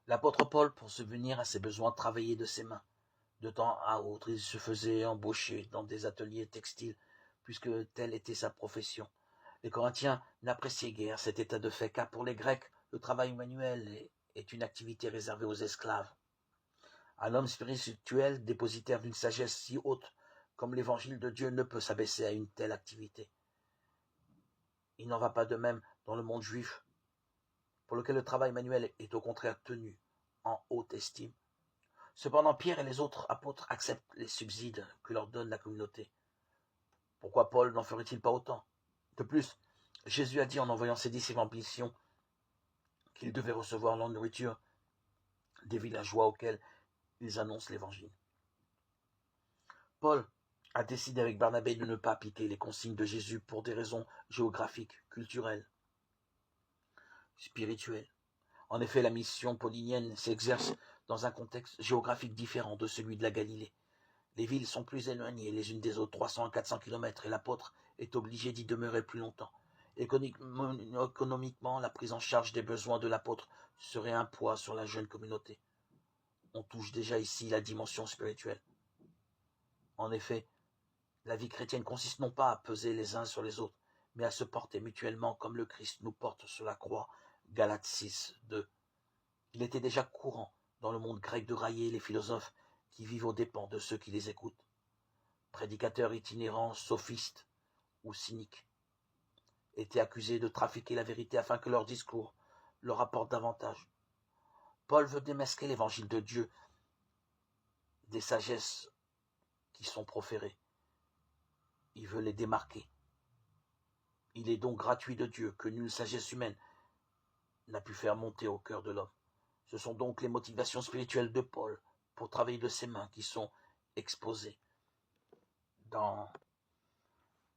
L'apôtre Paul, pour subvenir à ses besoins, travaillait de ses mains. De temps à autre, il se faisait embaucher dans des ateliers textiles, puisque telle était sa profession. Les Corinthiens n'appréciaient guère cet état de fait, car pour les Grecs, le travail manuel est une activité réservée aux esclaves. Un homme spirituel, dépositaire d'une sagesse si haute comme l'évangile de Dieu, ne peut s'abaisser à une telle activité. Il n'en va pas de même dans le monde juif, pour lequel le travail manuel est au contraire tenu en haute estime. Cependant, Pierre et les autres apôtres acceptent les subsides que leur donne la communauté. Pourquoi Paul n'en ferait-il pas autant? De plus, Jésus a dit en envoyant ses disciples en mission qu'ils devaient recevoir leur nourriture des villageois auxquels ils annoncent l'évangile. Paul a décidé avec Barnabé de ne pas appliquer les consignes de Jésus pour des raisons géographiques, culturelles, spirituelles. En effet, la mission paulinienne s'exerce dans un contexte géographique différent de celui de la Galilée. Les villes sont plus éloignées les unes des autres, 300 à 400 km, et l'apôtre est obligé d'y demeurer plus longtemps. Économiquement, la prise en charge des besoins de l'apôtre serait un poids sur la jeune communauté. On touche déjà ici la dimension spirituelle. En effet, la vie chrétienne consiste non pas à peser les uns sur les autres, mais à se porter mutuellement comme le Christ nous porte sur la croix. Galates 6, 2. Il était déjà courant dans le monde grec de railler les philosophes qui vivent aux dépens de ceux qui les écoutent. Prédicateurs itinérants, sophistes ou cyniques étaient accusés de trafiquer la vérité afin que leur discours leur apporte davantage. Paul veut démasquer l'évangile de Dieu des sagesses qui sont proférées. Il veut les démarquer. Il est donc gratuit de Dieu que nulle sagesse humaine n'a pu faire monter au cœur de l'homme. Ce sont donc les motivations spirituelles de Paul pour travailler de ses mains qui sont exposées dans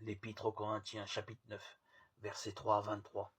l'Épître aux Corinthiens, chapitre 9, versets 3 à 23.